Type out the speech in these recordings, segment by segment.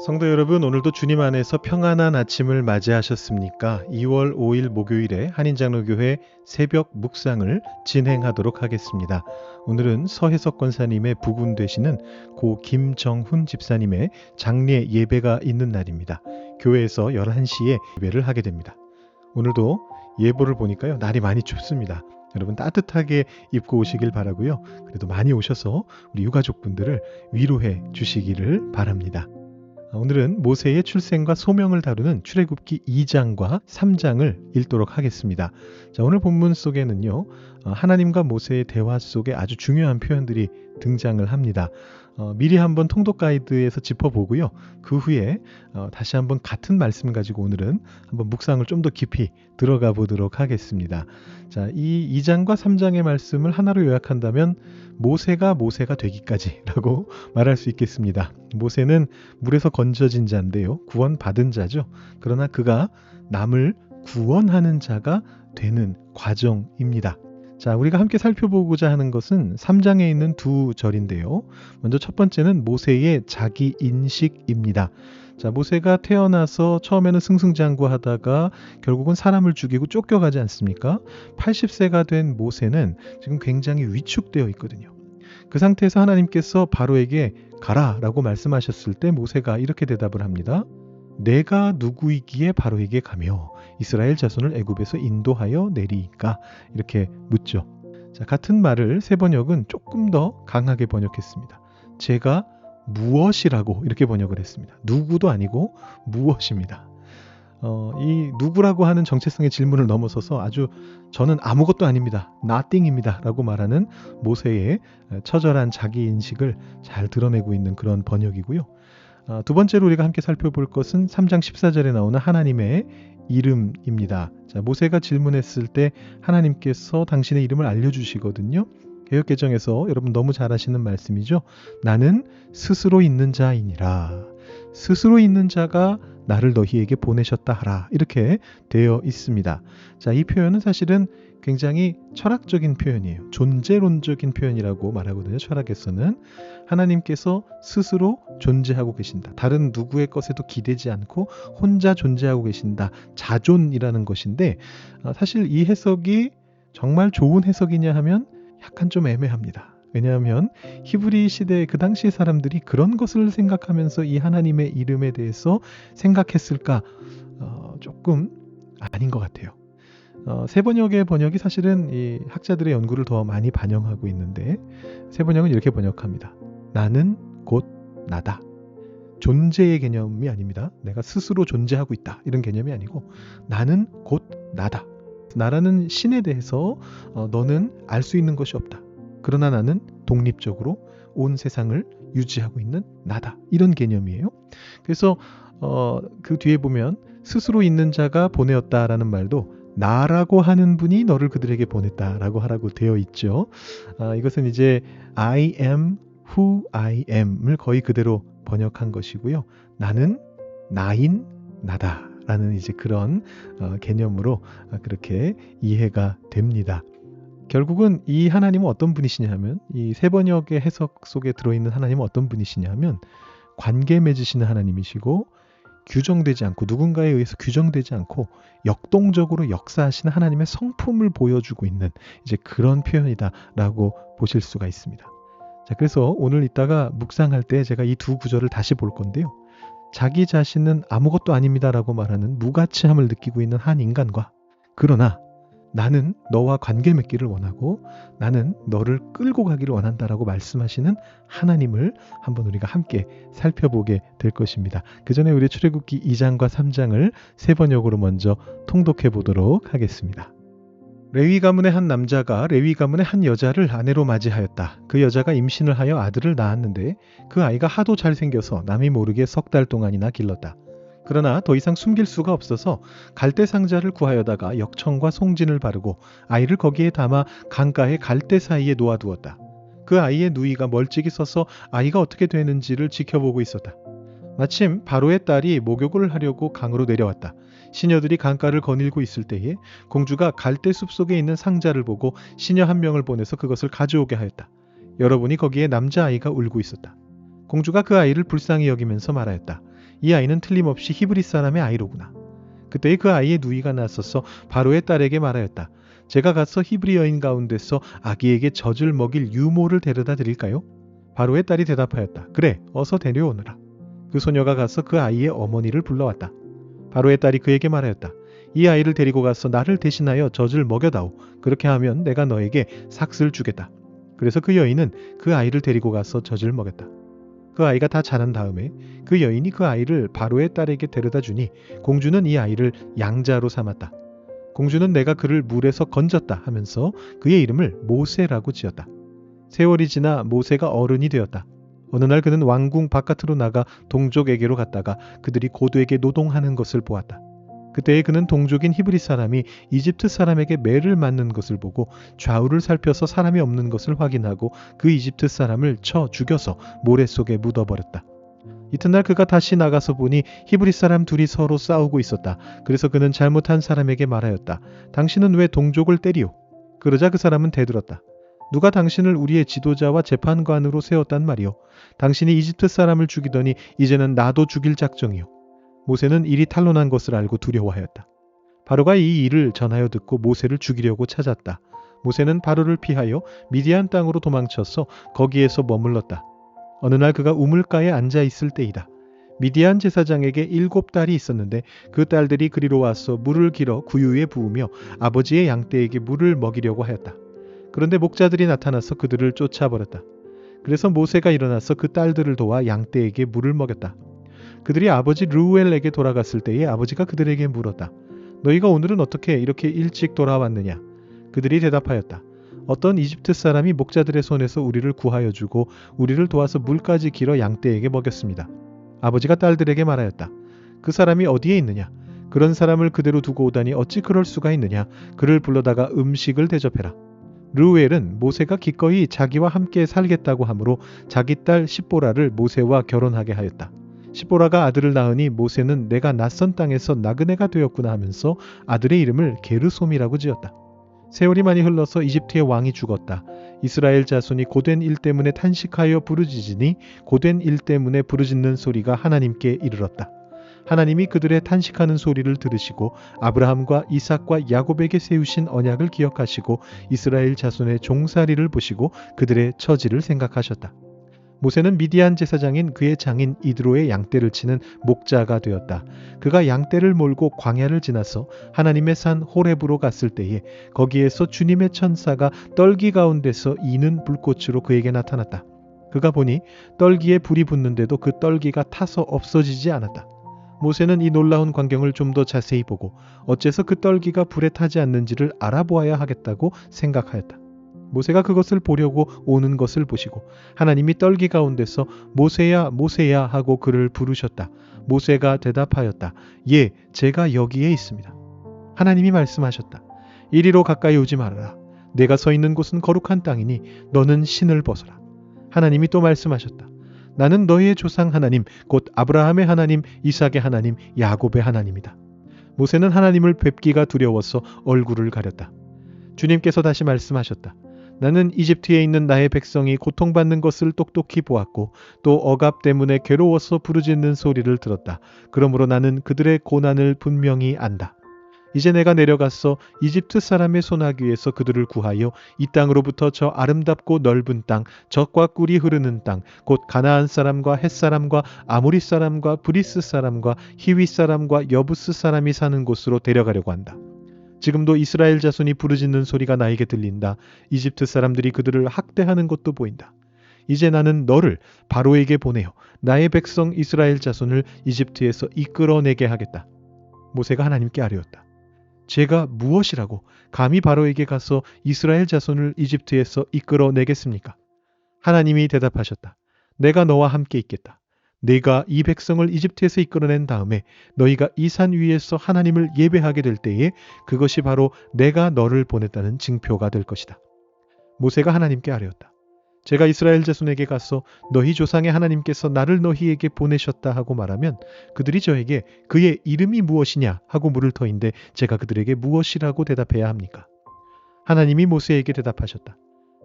성도 여러분, 오늘도 주님 안에서 평안한 아침을 맞이하셨습니까? 2월 5일 목요일에 한인장로교회 새벽 묵상을 진행하도록 하겠습니다. 오늘은 서혜석 권사님의 부군 되시는 고 김정훈 집사님의 장례 예배가 있는 날입니다. 교회에서 11시에 예배를 하게 됩니다. 오늘도 예보를 보니까요, 날이 많이 춥습니다. 여러분 따뜻하게 입고 오시길 바라고요. 그래도 많이 오셔서 우리 유가족분들을 위로해 주시기를 바랍니다. 오늘은 모세의 출생과 소명을 다루는 출애굽기 2장과 3장을 읽도록 하겠습니다. 자, 오늘 본문 속에는요, 하나님과 모세의 대화 속에 아주 중요한 표현들이 등장을 합니다. 미리 한번 통독 가이드에서 짚어보고요. 그 후에 다시 한번 같은 말씀 가지고 오늘은 한번 묵상을 좀 더 깊이 들어가 보도록 하겠습니다. 자, 이 2장과 3장의 말씀을 하나로 요약한다면 모세가 되기까지라고 말할 수 있겠습니다. 모세는 물에서 건져진 자인데요. 구원받은 자죠. 그러나 그가 남을 구원하는 자가 되는 과정입니다. 자, 우리가 함께 살펴보고자 하는 것은 3장에 있는 두 절인데요. 먼저 첫 번째는 모세의 자기 인식입니다. 자, 모세가 태어나서 처음에는 승승장구하다가 결국은 사람을 죽이고 쫓겨가지 않습니까? 80세가 된 모세는 지금 굉장히 위축되어 있거든요. 그 상태에서 하나님께서 바로에게 가라라고 말씀하셨을 때 모세가 이렇게 대답을 합니다. 내가 누구이기에 바로에게 가며 이스라엘 자손을 애굽에서 인도하여 내리이까? 이렇게 묻죠. 자, 같은 말을 새 번역은 조금 더 강하게 번역했습니다. 제가 무엇이라고 이렇게 번역을 했습니다. 누구도 아니고 무엇입니다. 이 누구라고 하는 정체성의 질문을 넘어서서 아주 저는 아무것도 아닙니다. nothing입니다. 라고 말하는 모세의 처절한 자기인식을 잘 드러내고 있는 그런 번역이고요. 두 번째로 우리가 함께 살펴볼 것은 3장 14절에 나오는 하나님의 이름입니다. 자, 모세가 질문했을 때 하나님께서 당신의 이름을 알려주시거든요. 개역개정에서 여러분 너무 잘 아시는 말씀이죠. 나는 스스로 있는 자이니라. 스스로 있는 자가 나를 너희에게 보내셨다 하라. 이렇게 되어 있습니다. 자, 이 표현은 사실은 굉장히 철학적인 표현이에요. 존재론적인 표현이라고 말하거든요. 철학에서는 하나님께서 스스로 존재하고 계신다. 다른 누구의 것에도 기대지 않고 혼자 존재하고 계신다. 자존이라는 것인데 사실 이 해석이 정말 좋은 해석이냐 하면 약간 좀 애매합니다. 왜냐하면 히브리 시대 그 당시 사람들이 그런 것을 생각하면서 이 하나님의 이름에 대해서 생각했을까? 조금 아닌 것 같아요. 새 번역의 번역이 사실은 이 학자들의 연구를 더 많이 반영하고 있는데 새 번역은 이렇게 번역합니다. 나는 곧 나다. 존재의 개념이 아닙니다. 내가 스스로 존재하고 있다. 이런 개념이 아니고 나는 곧 나다. 나라는 신에 대해서 너는 알 수 있는 것이 없다. 그러나 나는 독립적으로 온 세상을 유지하고 있는 나다. 이런 개념이에요. 그래서 그 뒤에 보면 스스로 있는 자가 보내었다라는 말도 나라고 하는 분이 너를 그들에게 보냈다라고 하라고 되어 있죠. 이것은 이제 I am who I am을 거의 그대로 번역한 것이고요. 나는 나인 나다. 라는 이제 그런 개념으로 그렇게 이해가 됩니다. 결국은 이 하나님은 어떤 분이시냐 하면 이 새 번역의 해석 속에 들어있는 하나님은 어떤 분이시냐 하면 관계 맺으시는 하나님이시고 규정되지 않고 누군가에 의해서 규정되지 않고 역동적으로 역사하시는 하나님의 성품을 보여주고 있는 이제 그런 표현이다라고 보실 수가 있습니다. 자, 그래서 오늘 이따가 묵상할 때 제가 이 두 구절을 다시 볼 건데요. 자기 자신은 아무것도 아닙니다라고 말하는 무가치함을 느끼고 있는 한 인간과 그러나 나는 너와 관계 맺기를 원하고 나는 너를 끌고 가기를 원한다라고 말씀하시는 하나님을 한번 우리가 함께 살펴보게 될 것입니다. 그 전에 우리 출애굽기 2장과 3장을 세 번역으로 먼저 통독해 보도록 하겠습니다. 레위 가문의 한 남자가 레위 가문의 한 여자를 아내로 맞이하였다. 그 여자가 임신을 하여 아들을 낳았는데 그 아이가 하도 잘생겨서 남이 모르게 3달 동안이나 길렀다. 그러나 더 이상 숨길 수가 없어서 갈대 상자를 구하여다가 역청과 송진을 바르고 아이를 거기에 담아 강가의 갈대 사이에 놓아두었다. 그 아이의 누이가 멀찍이 서서 아이가 어떻게 되는지를 지켜보고 있었다. 마침 바로의 딸이 목욕을 하려고 강으로 내려왔다. 시녀들이 강가를 거닐고 있을 때에 공주가 갈대 숲속에 있는 상자를 보고 시녀 한 명을 보내서 그것을 가져오게 하였다. 여러분이 거기에 남자아이가 울고 있었다. 공주가 그 아이를 불쌍히 여기면서 말하였다. 이 아이는 틀림없이 히브리 사람의 아이로구나. 그때 그 아이의 누이가 나서서 바로의 딸에게 말하였다. 제가 가서 히브리 여인 가운데서 아기에게 젖을 먹일 유모를 데려다 드릴까요? 바로의 딸이 대답하였다. 그래, 어서 데려오너라. 그 소녀가 가서 그 아이의 어머니를 불러왔다. 바로의 딸이 그에게 말하였다. 이 아이를 데리고 가서 나를 대신하여 젖을 먹여다오. 그렇게 하면 내가 너에게 삭슬 주겠다. 그래서 그 여인은 그 아이를 데리고 가서 젖을 먹였다. 그 아이가 다 자란 다음에 그 여인이 그 아이를 바로의 딸에게 데려다 주니 공주는 이 아이를 양자로 삼았다. 공주는 내가 그를 물에서 건졌다 하면서 그의 이름을 모세라고 지었다. 세월이 지나 모세가 어른이 되었다. 어느 날 그는 왕궁 바깥으로 나가 동족에게로 갔다가 그들이 고도에게 노동하는 것을 보았다. 그때에 그는 동족인 히브리 사람이 이집트 사람에게 매를 맞는 것을 보고 좌우를 살펴서 사람이 없는 것을 확인하고 그 이집트 사람을 쳐 죽여서 모래 속에 묻어버렸다. 이튿날 그가 다시 나가서 보니 히브리 사람 둘이 서로 싸우고 있었다. 그래서 그는 잘못한 사람에게 말하였다. 당신은 왜 동족을 때리오? 그러자 그 사람은 대들었다. 누가 당신을 우리의 지도자와 재판관으로 세웠단 말이오? 당신이 이집트 사람을 죽이더니 이제는 나도 죽일 작정이오. 모세는 일이 탄로난 것을 알고 두려워하였다. 바로가 이 일을 전하여 듣고 모세를 죽이려고 찾았다. 모세는 바로를 피하여 미디안 땅으로 도망쳐서 거기에서 머물렀다. 어느 날 그가 우물가에 앉아 있을 때이다. 미디안 제사장에게 7딸이 있었는데 그 딸들이 그리로 와서 물을 길어 구유에 부으며 아버지의 양떼에게 물을 먹이려고 하였다. 그런데 목자들이 나타나서 그들을 쫓아버렸다. 그래서 모세가 일어나서 그 딸들을 도와 양떼에게 물을 먹였다. 그들이 아버지 르우엘에게 돌아갔을 때에 아버지가 그들에게 물었다. 너희가 오늘은 어떻게 이렇게 일찍 돌아왔느냐? 그들이 대답하였다. 어떤 이집트 사람이 목자들의 손에서 우리를 구하여 주고 우리를 도와서 물까지 길어 양떼에게 먹였습니다. 아버지가 딸들에게 말하였다. 그 사람이 어디에 있느냐? 그런 사람을 그대로 두고 오다니 어찌 그럴 수가 있느냐? 그를 불러다가 음식을 대접해라. 르우엘은 모세가 기꺼이 자기와 함께 살겠다고 하므로 자기 딸 십보라를 모세와 결혼하게 하였다. 십보라가 아들을 낳으니 모세는 내가 낯선 땅에서 나그네가 되었구나 하면서 아들의 이름을 게르솜이라고 지었다. 세월이 많이 흘러서 이집트의 왕이 죽었다. 이스라엘 자손이 고된 일 때문에 탄식하여 부르짖으니 고된 일 때문에 부르짖는 소리가 하나님께 이르렀다. 하나님이 그들의 탄식하는 소리를 들으시고 아브라함과 이삭과 야곱에게 세우신 언약을 기억하시고 이스라엘 자손의 종살이를 보시고 그들의 처지를 생각하셨다. 모세는 미디안 제사장인 그의 장인 이드로의 양떼를 치는 목자가 되었다. 그가 양떼를 몰고 광야를 지나서 하나님의 산 호렙으로 갔을 때에 거기에서 주님의 천사가 떨기 가운데서 이는 불꽃으로 그에게 나타났다. 그가 보니 떨기에 불이 붙는데도 그 떨기가 타서 없어지지 않았다. 모세는 이 놀라운 광경을 좀 더 자세히 보고 어째서 그 떨기가 불에 타지 않는지를 알아보아야 하겠다고 생각하였다. 모세가 그것을 보려고 오는 것을 보시고 하나님이 떨기 가운데서 모세야 모세야 하고 그를 부르셨다. 모세가 대답하였다. 예, 제가 여기에 있습니다. 하나님이 말씀하셨다. 이리로 가까이 오지 말아라. 내가 서 있는 곳은 거룩한 땅이니 너는 신을 벗어라. 하나님이 또 말씀하셨다. 나는 너희의 조상 하나님, 곧 아브라함의 하나님, 이삭의 하나님, 야곱의 하나님이다. 모세는 하나님을 뵙기가 두려워서 얼굴을 가렸다. 주님께서 다시 말씀하셨다. 나는 이집트에 있는 나의 백성이 고통받는 것을 똑똑히 보았고 또 억압 때문에 괴로워서 부르짖는 소리를 들었다. 그러므로 나는 그들의 고난을 분명히 안다. 이제 내가 내려가서 이집트 사람의 손아귀에서 그들을 구하여 이 땅으로부터 저 아름답고 넓은 땅, 젖과 꿀이 흐르는 땅, 곧 가나안 사람과 헷 사람과 아모리 사람과 브리스 사람과 히위 사람과 여부스 사람이 사는 곳으로 데려가려고 한다. 지금도 이스라엘 자손이 부르짖는 소리가 나에게 들린다. 이집트 사람들이 그들을 학대하는 것도 보인다. 이제 나는 너를 바로에게 보내어 나의 백성 이스라엘 자손을 이집트에서 이끌어내게 하겠다. 모세가 하나님께 아뢰었다. 제가 무엇이라고 감히 바로에게 가서 이스라엘 자손을 이집트에서 이끌어내겠습니까? 하나님이 대답하셨다. 내가 너와 함께 있겠다. 네가 이 백성을 이집트에서 이끌어낸 다음에 너희가 이 산 위에서 하나님을 예배하게 될 때에 그것이 바로 내가 너를 보냈다는 징표가 될 것이다. 모세가 하나님께 아뢰었다. 제가 이스라엘 자손에게 가서 너희 조상의 하나님께서 나를 너희에게 보내셨다 하고 말하면 그들이 저에게 그의 이름이 무엇이냐 하고 물을 터인데 제가 그들에게 무엇이라고 대답해야 합니까? 하나님이 모세에게 대답하셨다.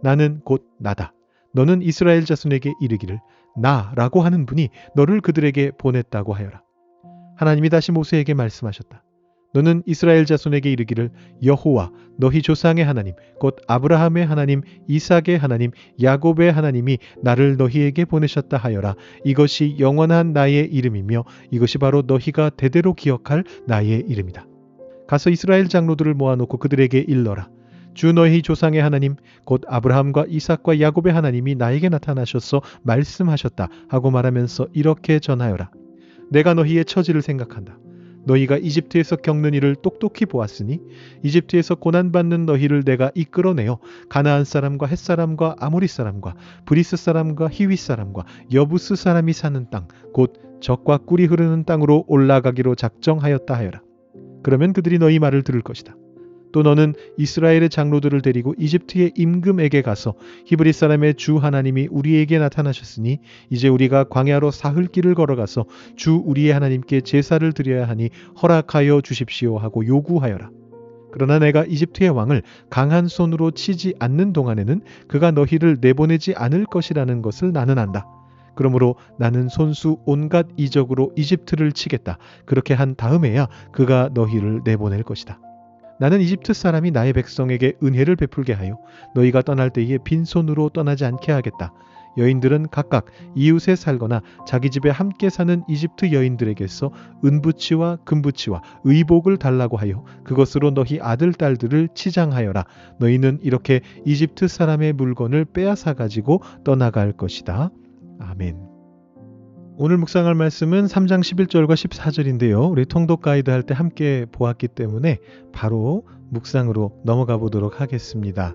나는 곧 나다. 너는 이스라엘 자손에게 이르기를 나라고 하는 분이 너를 그들에게 보냈다고 하여라. 하나님이 다시 모세에게 말씀하셨다. 너는 이스라엘 자손에게 이르기를 여호와 너희 조상의 하나님 곧 아브라함의 하나님 이삭의 하나님 야곱의 하나님이 나를 너희에게 보내셨다 하여라. 이것이 영원한 나의 이름이며 이것이 바로 너희가 대대로 기억할 나의 이름이다. 가서 이스라엘 장로들을 모아놓고 그들에게 일러라. 주 너희 조상의 하나님 곧 아브라함과 이삭과 야곱의 하나님이 나에게 나타나셔서 말씀하셨다 하고 말하면서 이렇게 전하여라. 내가 너희의 처지를 생각한다. 너희가 이집트에서 겪는 일을 똑똑히 보았으니 이집트에서 고난받는 너희를 내가 이끌어내어 가나안 사람과 헷 사람과 아모리 사람과 브리스 사람과 히위 사람과 여부스 사람이 사는 땅 곧 젖과 꿀이 흐르는 땅으로 올라가기로 작정하였다 하여라. 그러면 그들이 너희 말을 들을 것이다. 또 너는 이스라엘의 장로들을 데리고 이집트의 임금에게 가서 히브리 사람의 주 하나님이 우리에게 나타나셨으니 이제 우리가 광야로 사흘 길을 걸어가서 주 우리의 하나님께 제사를 드려야 하니 허락하여 주십시오 하고 요구하여라. 그러나 내가 이집트의 왕을 강한 손으로 치지 않는 동안에는 그가 너희를 내보내지 않을 것이라는 것을 나는 안다. 그러므로 나는 손수 온갖 이적으로 이집트를 치겠다. 그렇게 한 다음에야 그가 너희를 내보낼 것이다. 나는 이집트 사람이 나의 백성에게 은혜를 베풀게 하여 너희가 떠날 때에 빈손으로 떠나지 않게 하겠다. 여인들은 각각 이웃에 살거나 자기 집에 함께 사는 이집트 여인들에게서 은부치와 금부치와 의복을 달라고 하여 그것으로 너희 아들 딸들을 치장하여라. 너희는 이렇게 이집트 사람의 물건을 빼앗아 가지고 떠나갈 것이다. 아멘. 오늘 묵상할 말씀은 3장 11절과 14절인데요. 우리 통독 가이드 할 때 함께 보았기 때문에 바로 묵상으로 넘어가 보도록 하겠습니다.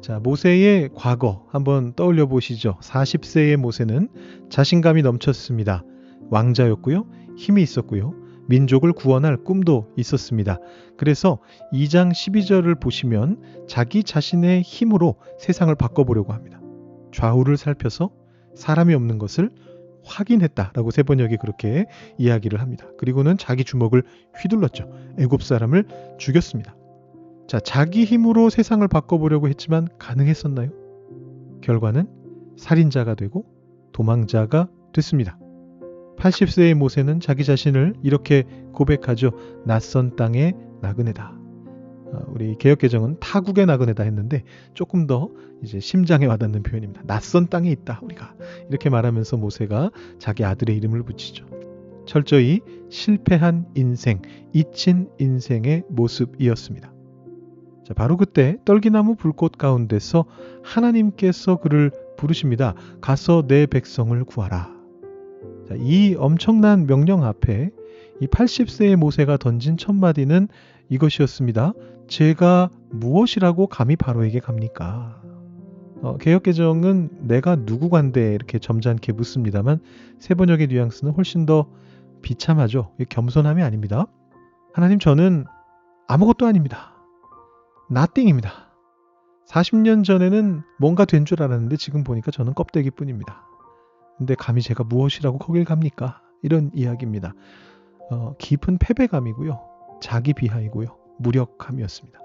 자, 모세의 과거 한번 떠올려 보시죠. 40세의 모세는 자신감이 넘쳤습니다. 왕자였고요. 힘이 있었고요. 민족을 구원할 꿈도 있었습니다. 그래서 2장 12절을 보시면 자기 자신의 힘으로 세상을 바꿔보려고 합니다. 좌우를 살펴서 사람이 없는 것을 확인했다라고 세번역이 그렇게 이야기를 합니다. 그리고는 자기 주먹을 휘둘렀죠. 애굽 사람을 죽였습니다. 자, 자기 힘으로 세상을 바꿔보려고 했지만 가능했었나요? 결과는 살인자가 되고 도망자가 됐습니다. 80세의 모세는 자기 자신을 이렇게 고백하죠. 낯선 땅의 나그네다. 우리 개역개정은 타국의 나그네다 했는데 조금 더 이제 심장에 와닿는 표현입니다. 낯선 땅에 있다 우리가. 이렇게 말하면서 모세가 자기 아들의 이름을 붙이죠. 철저히 실패한 인생, 잊힌 인생의 모습이었습니다. 자, 바로 그때 떨기나무 불꽃 가운데서 하나님께서 그를 부르십니다. 가서 내 백성을 구하라. 자, 이 엄청난 명령 앞에 이 80세의 모세가 던진 첫 마디는 이것이었습니다. 제가 무엇이라고 감히 바로에게 갑니까? 개역개정은 내가 누구간데 이렇게 점잖게 묻습니다만 세번역의 뉘앙스는 훨씬 더 비참하죠. 겸손함이 아닙니다. 하나님, 저는 아무것도 아닙니다. nothing입니다. 40년 전에는 뭔가 된 줄 알았는데 지금 보니까 저는 껍데기뿐입니다. 근데 감히 제가 무엇이라고 거길 갑니까? 이런 이야기입니다. 깊은 패배감이고요. 자기 비하이고요. 무력함이었습니다.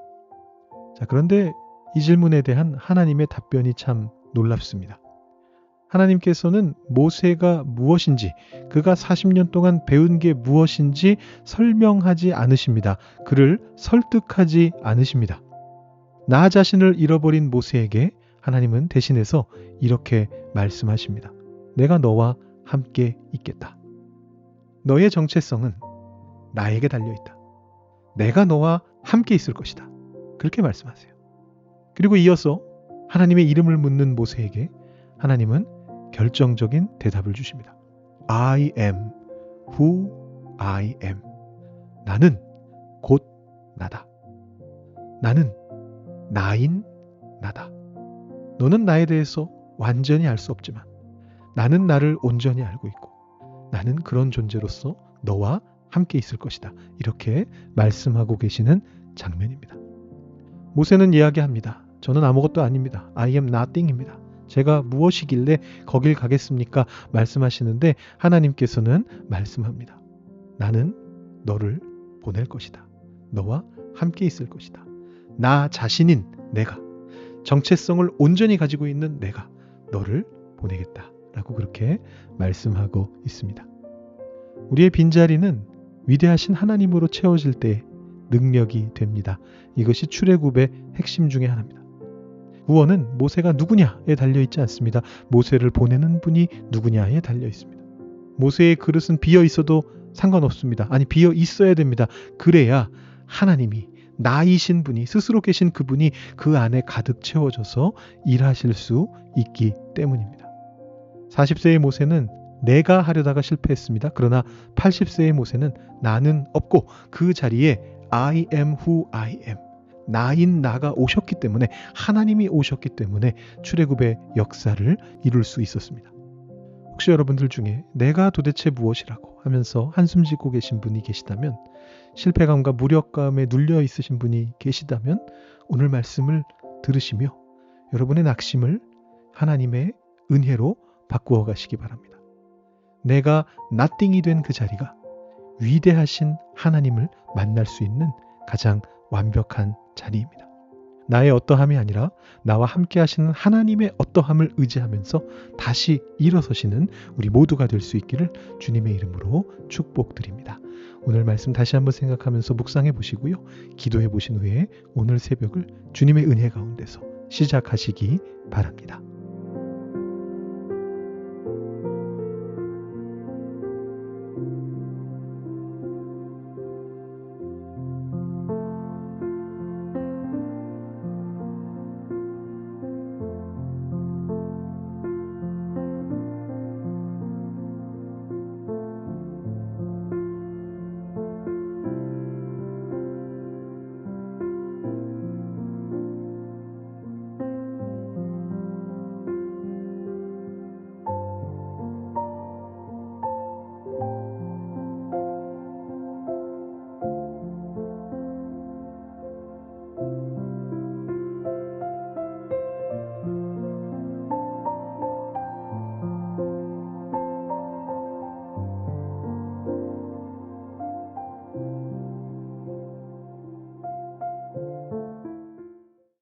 자, 그런데 이 질문에 대한 하나님의 답변이 참 놀랍습니다. 하나님께서는 모세가 무엇인지, 그가 40년 동안 배운 게 무엇인지 설명하지 않으십니다. 그를 설득하지 않으십니다. 나 자신을 잃어버린 모세에게 하나님은 대신해서 이렇게 말씀하십니다. 내가 너와 함께 있겠다. 너의 정체성은 나에게 달려있다. 내가 너와 함께 있을 것이다. 그렇게 말씀하세요. 그리고 이어서 하나님의 이름을 묻는 모세에게 하나님은 결정적인 대답을 주십니다. I am who I am. 나는 곧 나다. 나는 나인 나다. 너는 나에 대해서 완전히 알 수 없지만 나는 나를 온전히 알고 있고 나는 그런 존재로서 너와 함께 있을 것이다. 이렇게 말씀하고 계시는 장면입니다. 모세는 이야기합니다. 저는 아무것도 아닙니다. I am nothing입니다. 제가 무엇이길래 거길 가겠습니까? 말씀하시는데 하나님께서는 말씀합니다. 나는 너를 보낼 것이다. 너와 함께 있을 것이다. 나 자신인 내가, 정체성을 온전히 가지고 있는 내가 너를 보내겠다 라고 그렇게 말씀하고 있습니다. 우리의 빈자리는 위대하신 하나님으로 채워질 때 능력이 됩니다. 이것이 출애굽의 핵심 중에 하나입니다. 구원은 모세가 누구냐에 달려있지 않습니다. 모세를 보내는 분이 누구냐에 달려있습니다. 모세의 그릇은 비어 있어도 상관없습니다. 아니, 비어 있어야 됩니다. 그래야 하나님이, 나이신 분이, 스스로 계신 그분이 그 안에 가득 채워져서 일하실 수 있기 때문입니다. 40세의 모세는 내가 하려다가 실패했습니다. 그러나 80세의 모세는 나는 없고 그 자리에 I am who I am, 나인 나가 오셨기 때문에, 하나님이 오셨기 때문에 출애굽의 역사를 이룰 수 있었습니다. 혹시 여러분들 중에 내가 도대체 무엇이라고 하면서 한숨 짓고 계신 분이 계시다면, 실패감과 무력감에 눌려 있으신 분이 계시다면 오늘 말씀을 들으시며 여러분의 낙심을 하나님의 은혜로 바꾸어 가시기 바랍니다. 내가 nothing이 된 그 자리가 위대하신 하나님을 만날 수 있는 가장 완벽한 자리입니다. 나의 어떠함이 아니라 나와 함께 하시는 하나님의 어떠함을 의지하면서 다시 일어서시는 우리 모두가 될 수 있기를 주님의 이름으로 축복드립니다. 오늘 말씀 다시 한번 생각하면서 묵상해 보시고요. 기도해 보신 후에 오늘 새벽을 주님의 은혜 가운데서 시작하시기 바랍니다.